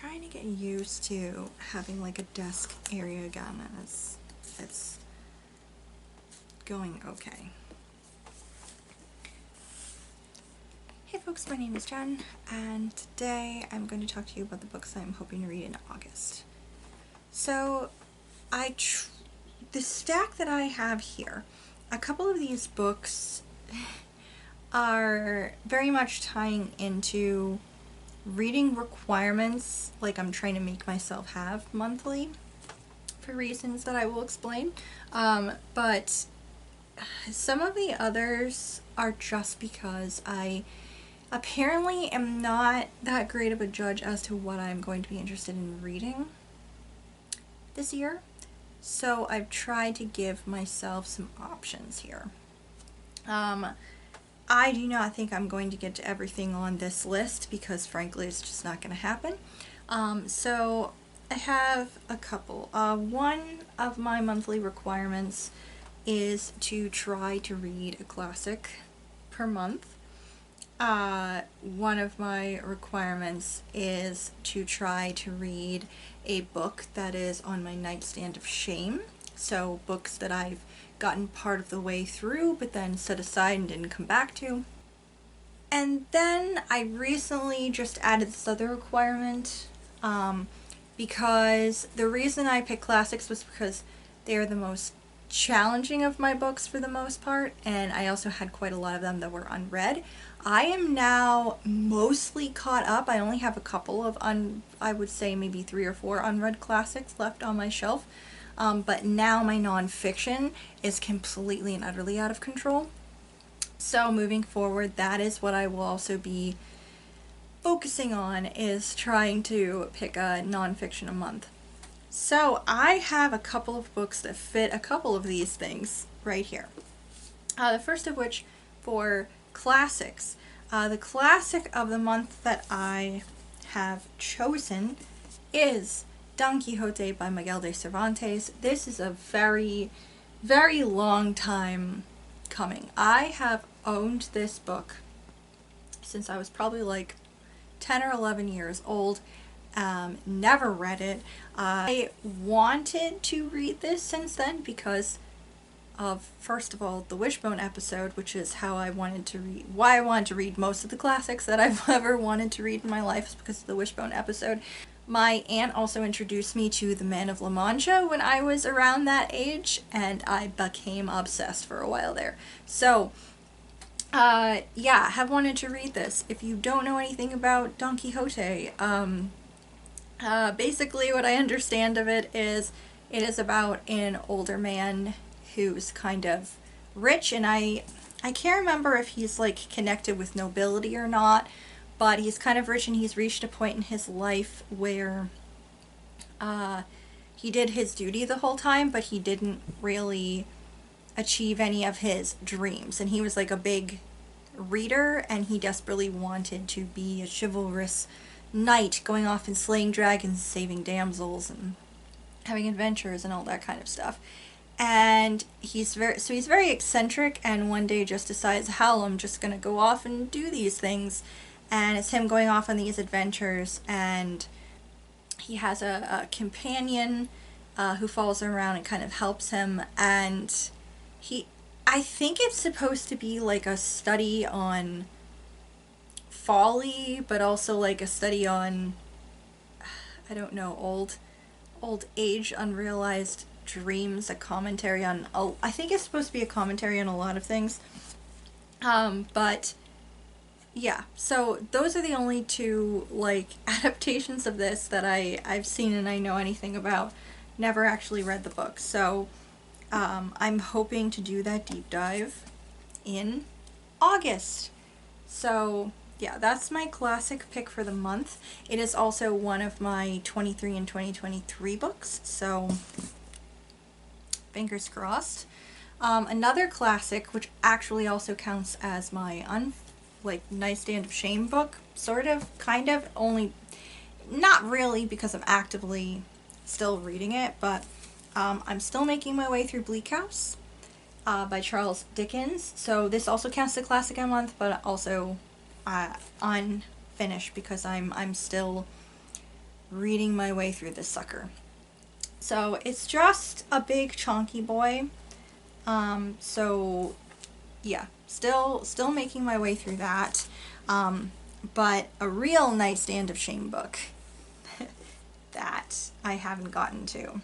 trying to get used to having like a desk area again, and it's going okay. Hey folks, my name is Jen, and today I'm going to talk to you about the books I'm hoping to read in August. So, the stack that I have here, a couple of these books are very much tying into reading requirements like I'm trying to make myself have monthly for reasons that I will explain. But some of the others are just because I apparently am not that great of a judge as to what I'm going to be interested in reading this year. So I've tried to give myself some options here. I do not think I'm going to get to everything on this list because frankly it's just not going to happen. So I have a couple. One of my monthly requirements is to try to read a classic per month. One of my requirements is to try to read a book that is on my nightstand of shame. So books that I've gotten part of the way through but then set aside and didn't come back to. And then I recently just added this other requirement because the reason I picked classics was because they are the most challenging of my books for the most part, and I also had quite a lot of them that were unread. I am now mostly caught up. I only have a couple of I would say maybe 3 or 4 unread classics left on my shelf. But now my nonfiction is completely and utterly out of control. So moving forward, that is what I will also be focusing on, is trying to pick a nonfiction a month. So I have a couple of books that fit a couple of these things right here. The first of which, for classics, the classic of the month that I have chosen is Don Quixote by Miguel de Cervantes. This is a very, very long time coming. I have owned this book since I was probably like 10 or 11 years old. Never read it. I wanted to read this since then because of, first of all, the Wishbone episode, which is how I wanted to read, why I wanted to read most of the classics that I've ever wanted to read in my life, is because of the Wishbone episode. My aunt also introduced me to The Man of La Mancha when I was around that age, and I became obsessed for a while there. So, yeah, have wanted to read this. If you don't know anything about Don Quixote, basically what I understand of it is about an older man who's kind of rich, and I can't remember if he's like connected with nobility or not, but he's kind of rich and he's reached a point in his life where he did his duty the whole time, but he didn't really achieve any of his dreams. And he was like a big reader, and he desperately wanted to be a chivalrous knight, going off and slaying dragons, saving damsels, and having adventures and all that kind of stuff. And he's very eccentric, and one day just decides, hell, I'm just gonna go off and do these things. And it's him going off on these adventures, and he has a companion who follows him around and kind of helps him. And I think it's supposed to be like a study on folly, but also like a study on, I don't know, old age, unrealized dreams, a commentary on, I think it's supposed to be a commentary on a lot of things. But yeah, so those are the only two like adaptations of this that I've seen and I know anything about. Never actually read the book, so I'm hoping to do that deep dive in August. So yeah, that's my classic pick for the month. It is also one of my 23 and 2023 books, so fingers crossed. Another classic, which actually also counts as my nightstand of shame book, sort of, kind of, only, not really because I'm actively still reading it, but I'm still making my way through Bleak House by Charles Dickens. So this also counts as a classic a month, but also unfinished because I'm still reading my way through this sucker. So it's just a big chonky boy. So yeah, still making my way through that. But a real nightstand of shame book that I haven't gotten to,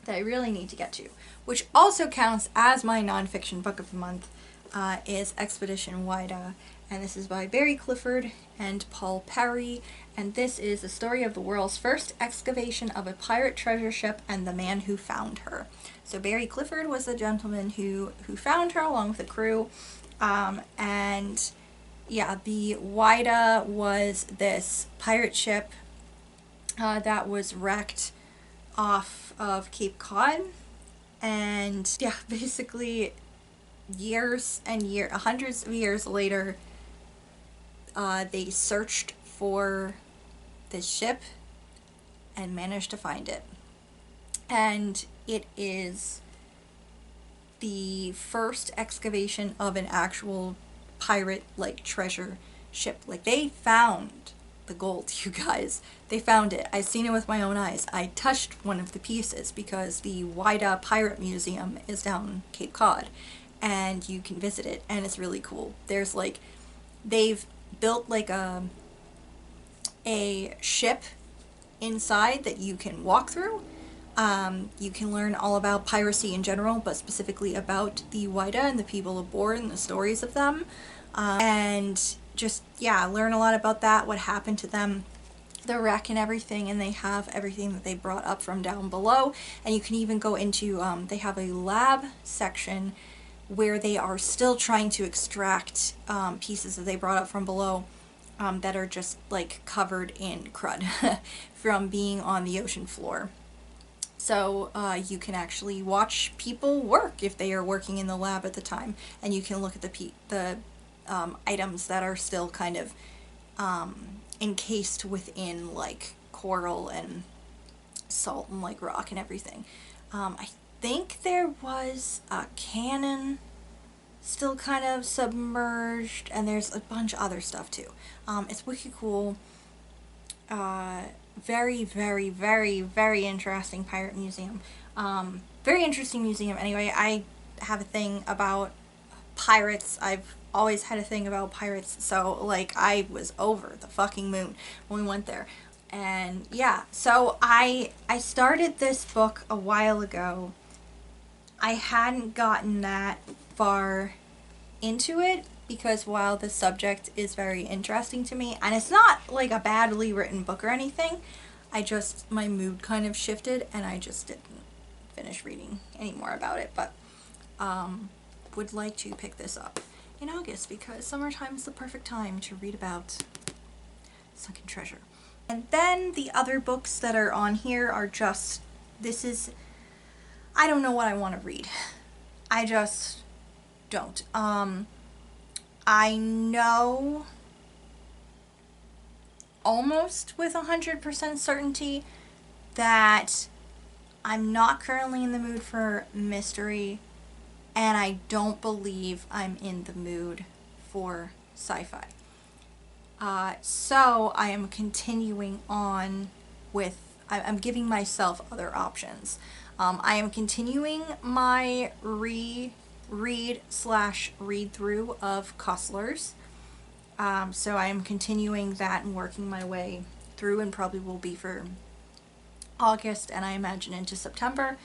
that I really need to get to, which also counts as my nonfiction book of the month, is Expedition Wida, and this is by Barry Clifford and Paul Perry, and this is the story of the world's first excavation of a pirate treasure ship and the man who found her. So Barry Clifford was the gentleman who found her along with the crew, and yeah, the Wida was this pirate ship that was wrecked off of Cape Cod, and yeah, basically hundreds of years later, they searched for this ship and managed to find it. And it is the first excavation of an actual pirate like treasure ship. Like, they found the gold, you guys. They found it. I've seen it with my own eyes. I touched one of the pieces because the Wida Pirate Museum is down Cape Cod, and you can visit it, and it's really cool. There's like, they've built like a ship inside that you can walk through. You can learn all about piracy in general, but specifically about the Wida and the people aboard and the stories of them. And just, yeah, learn a lot about that, what happened to them, the wreck and everything, and they have everything that they brought up from down below. And you can even go into, they have a lab section where they are still trying to extract pieces that they brought up from below, that are just like covered in crud from being on the ocean floor. So you can actually watch people work if they are working in the lab at the time, and you can look at the items that are still kind of encased within like coral and salt and like rock and everything. I think there was a cannon still kind of submerged, and there's a bunch of other stuff too. It's wicked cool. Very, very, very, very interesting pirate museum. Very interesting museum. Anyway, I have a thing about pirates. I've always had a thing about pirates, so like I was over the fucking moon when we went there. And yeah, so I started this book a while ago. I hadn't gotten that far into it because while the subject is very interesting to me, and it's not like a badly written book or anything, my mood kind of shifted and I just didn't finish reading any more about it, but would like to pick this up in August because summertime is the perfect time to read about sunken treasure. And then the other books that are on here are just, I don't know what I want to read. I just don't. I know almost with 100% certainty that I'm not currently in the mood for mystery, and I don't believe I'm in the mood for sci-fi. So I am continuing on with, I'm giving myself other options. I am continuing my read/read through of Cuslers. So I am continuing that and working my way through, and probably will be for August and I imagine into September,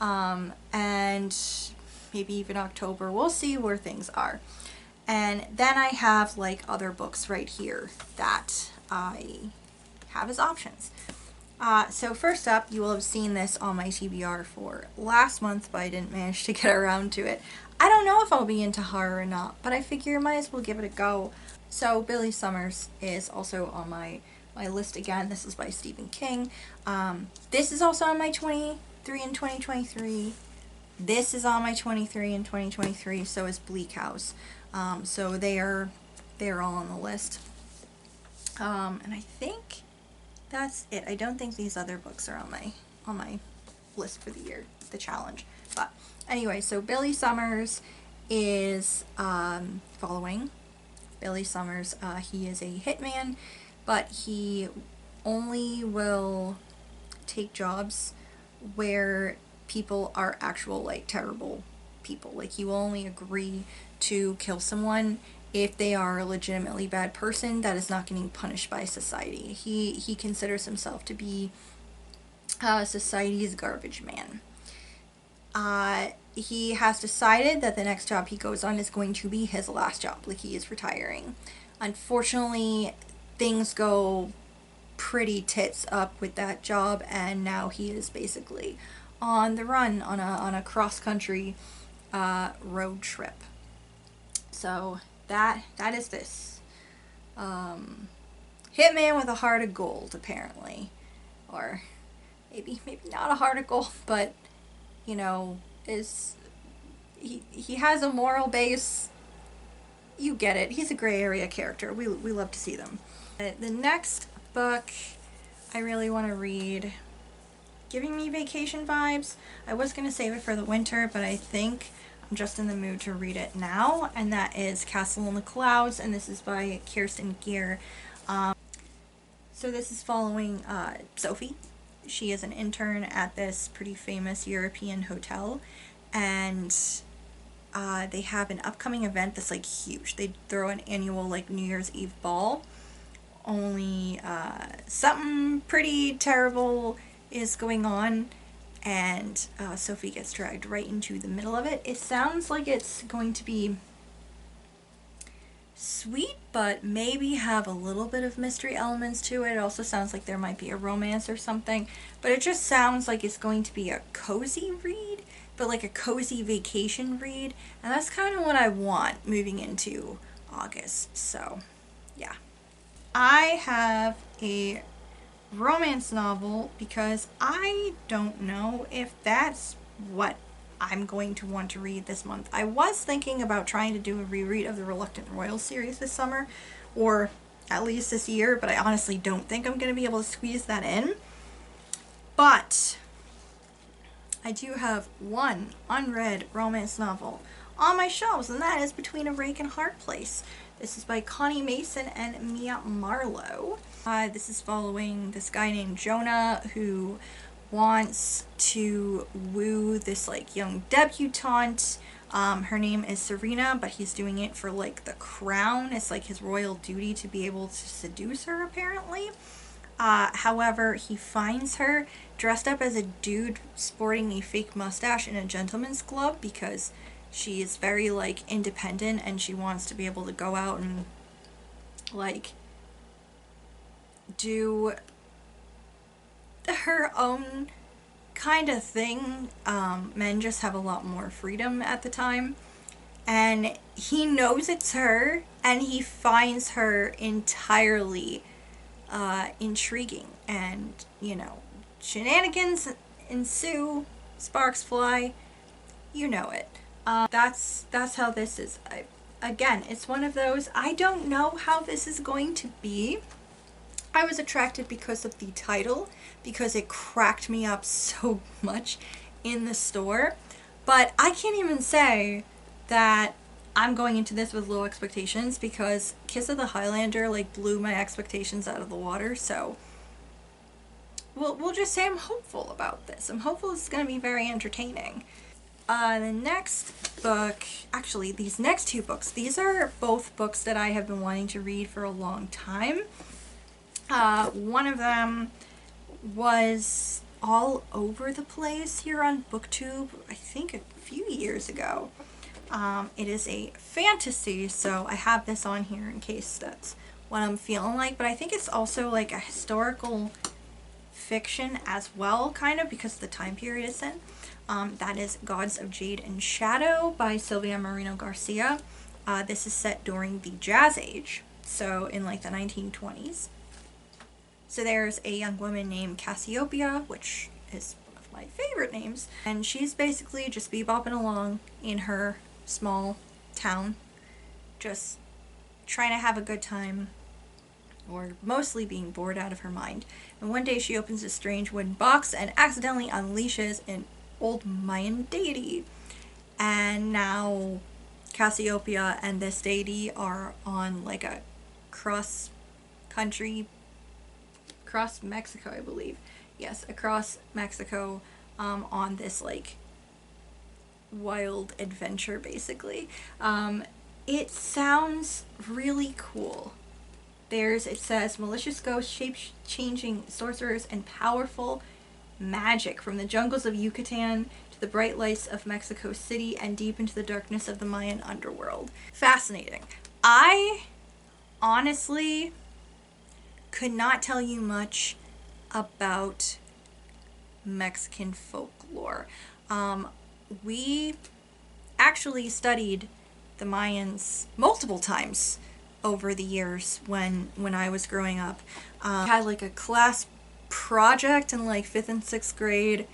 and maybe even October. We'll see where things are. And then I have like other books right here that I have as options. So first up, you will have seen this on my TBR for last month, but I didn't manage to get around to it. I don't know if I'll be into horror or not, but I figure I might as well give it a go. So Billy Summers is also on my list again. This is by Stephen King. This is also on my 23 and 2023. This is on my 23 and 2023. So is Bleak House. So they are all on the list. And I think that's it. I don't think these other books are on my list for the year, the challenge. But anyway, so Billy Summers is following. Billy Summers, he is a hitman, but he only will take jobs where people are actual, like, terrible people. Like, you only agree to kill someone if they are a legitimately bad person that is not getting punished by society. He considers himself to be society's garbage man. He has decided that the next job he goes on is going to be his last job. Like, he is retiring. Unfortunately, things go pretty tits up with that job, and now he is basically on the run on a cross country road trip. So that is this hitman with a heart of gold, apparently, or maybe not a heart of gold, but you know, is he has a moral base. You get it. He's a gray area character. We love to see them. The next book I really want to read, giving me vacation vibes. I was going to save it for the winter, but I think I'm just in the mood to read it now, and that is Castle in the Clouds, and this is by Kirsten Gier. So this is following Sophie. She is an intern at this pretty famous European hotel, and they have an upcoming event that's like huge. They throw an annual like New Year's Eve ball, only something pretty terrible is going on, and Sophie gets dragged right into the middle of it. It sounds like it's going to be sweet, but maybe have a little bit of mystery elements to it. It also sounds like there might be a romance or something, but it just sounds like it's going to be a cozy read, but like a cozy vacation read, and that's kind of what I want moving into August. So yeah, I have a romance novel because I don't know if that's what I'm going to want to read this month. I was thinking about trying to do a reread of the Reluctant Royal series this summer, or at least this year, but I honestly don't think I'm going to be able to squeeze that in. But I do have one unread romance novel on my shelves, and that is Between a Rake and Hard Place. This is by Connie Mason and Mia Marlowe. This is following this guy named Jonah who wants to woo this like young debutante. Her name is Serena, but he's doing it for like the crown. It's like his royal duty to be able to seduce her, apparently. However, he finds her dressed up as a dude sporting a fake mustache in a gentleman's club because she is very like independent and she wants to be able to go out and like do her own kind of thing. Men just have a lot more freedom at the time, and he knows it's her, and he finds her entirely intriguing, and you know, shenanigans ensue, sparks fly, you know it. That's how this is. Again, it's one of those, I don't know how this is going to be. I was attracted because of the title, because it cracked me up so much in the store. But I can't even say that I'm going into this with low expectations, because Kiss of the Highlander like blew my expectations out of the water. So we'll just say I'm hopeful about this. I'm hopeful it's going to be very entertaining. The next book, actually these next two books, these are both books that I have been wanting to read for a long time. One of them was all over the place here on BookTube, I think a few years ago. It is a fantasy, so I have this on here in case that's what I'm feeling like, but I think it's also like a historical fiction as well, kind of, because of the time period it's in. That is Gods of Jade and Shadow by Silvia Moreno Garcia. This is set during the Jazz Age, so in like the 1920s. So there's a young woman named Cassiopeia, which is one of my favorite names, and she's basically just bebopping along in her small town, just trying to have a good time, or mostly being bored out of her mind. And one day she opens a strange wooden box and accidentally unleashes an old Mayan deity. And now Cassiopeia and this deity are on like a across Mexico, I believe. Yes, across Mexico, on this like wild adventure, basically. It sounds really cool. It says malicious ghosts, shape-changing sorcerers, and powerful magic from the jungles of Yucatan to the bright lights of Mexico City and deep into the darkness of the Mayan underworld. Fascinating. I honestly could not tell you much about Mexican folklore. We actually studied the Mayans multiple times over the years when I was growing up. I had like a class project in like 5th and 6th grade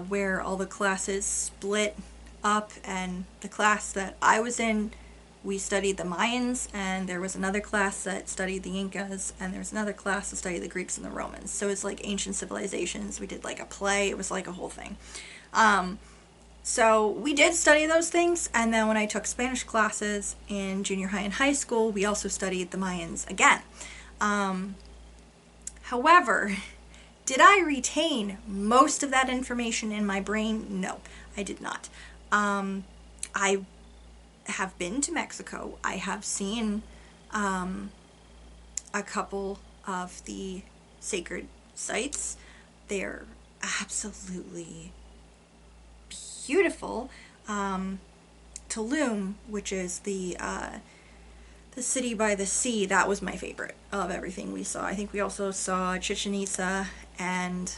where all the classes split up, and the class that I was in, we studied the Mayans, and there was another class that studied the Incas, and there was another class that studied the Greeks and the Romans. So it's like ancient civilizations. We did like a play. It was like a whole thing. So we did study those things, and then when I took Spanish classes in junior high and high school, we also studied the Mayans again. However, did I retain most of that information in my brain? No, I did not. I have been to Mexico. I have seen a couple of the sacred sites. They're absolutely beautiful. Tulum, which is the city by the sea, that was my favorite of everything we saw. I think we also saw Chichen Itza, and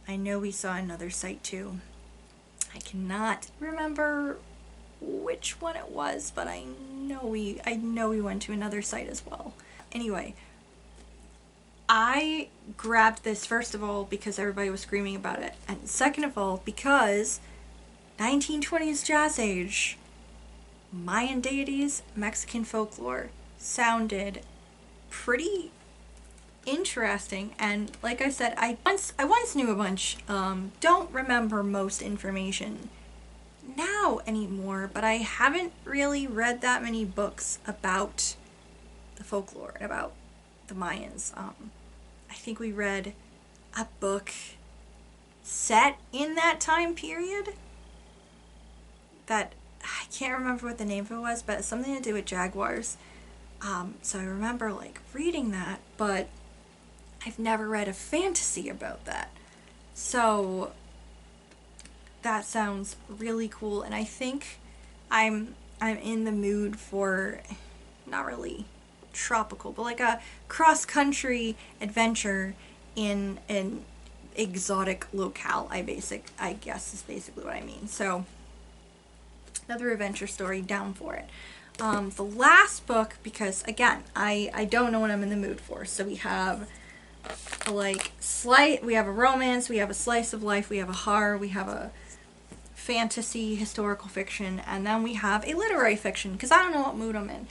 I know we saw another site too. I cannot remember which one it was, but I know we went to another site as well. Anyway, I grabbed this first of all because everybody was screaming about it, and second of all because 1920s Jazz Age, Mayan deities, Mexican folklore sounded pretty interesting. And like I said, I once knew a bunch. Don't remember most information now anymore, but I haven't really read that many books about the folklore and about the Mayans. I think we read a book set in that time period that I can't remember what the name of it was, but it's something to do with jaguars. So I remember like reading that, but I've never read a fantasy about that. So that sounds really cool, and I think I'm in the mood for not really tropical, but like a cross-country adventure in an exotic locale. I guess is basically what I mean. So another adventure story, down for it. The last book, because again, I don't know what I'm in the mood for. So we have we have a romance, we have a slice of life, we have a horror, we have a fantasy, historical fiction, and then we have a literary fiction, because I don't know what mood I'm in.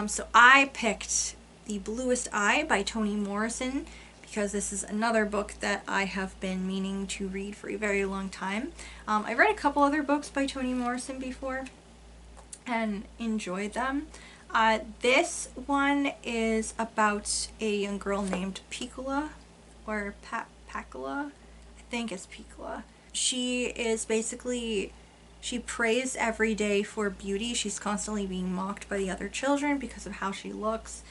So I picked The Bluest Eye by Toni Morrison, because this is another book that I have been meaning to read for a very long time. I've read a couple other books by Toni Morrison before and enjoyed them. This one is about a young girl named Piccola, or Pacula, I think it's Piccola. She is basically, she prays every day for beauty. She's constantly being mocked by the other children because of how she looks,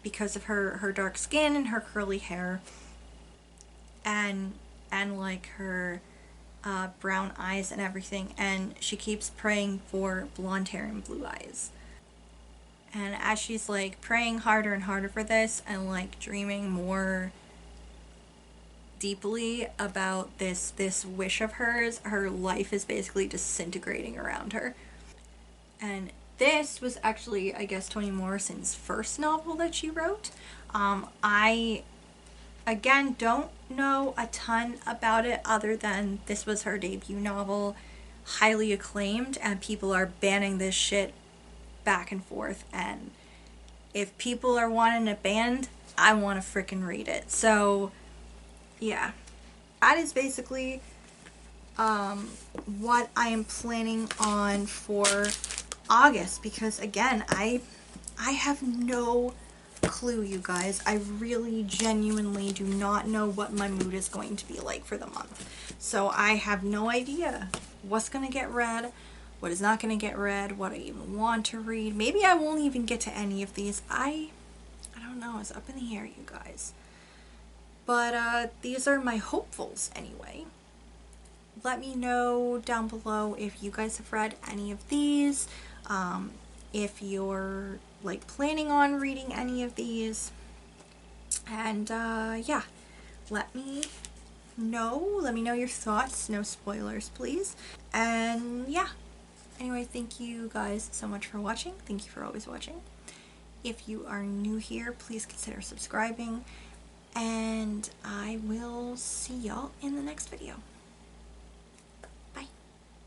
because of her dark skin and her curly hair, and like her brown eyes and everything. And she keeps praying for blonde hair and blue eyes. And as she's like praying harder and harder for this, and like dreaming more deeply about this wish of hers, her life is basically disintegrating around her. And this was actually, I guess, Toni Morrison's first novel that she wrote. I again don't know a ton about it other than this was her debut novel, highly acclaimed, and people are banning this shit back and forth. And if people are wanting it banned, I want to frickin' read it. So yeah, that is basically what I am planning on for August, because again, I have no clue, you guys. I really genuinely do not know what my mood is going to be like for the month. So I have no idea what's going to get read, what is not going to get read, what I even want to read. Maybe I won't even get to any of these. I don't know. It's up in the air, you guys. But these are my hopefuls anyway. Let me know down below if you guys have read any of these, if you're like planning on reading any of these, and yeah, let me know your thoughts. No spoilers, please. And yeah, anyway, thank you guys so much for watching. Thank you for always watching. If you are new here, please consider subscribing, and I will see y'all in the next video.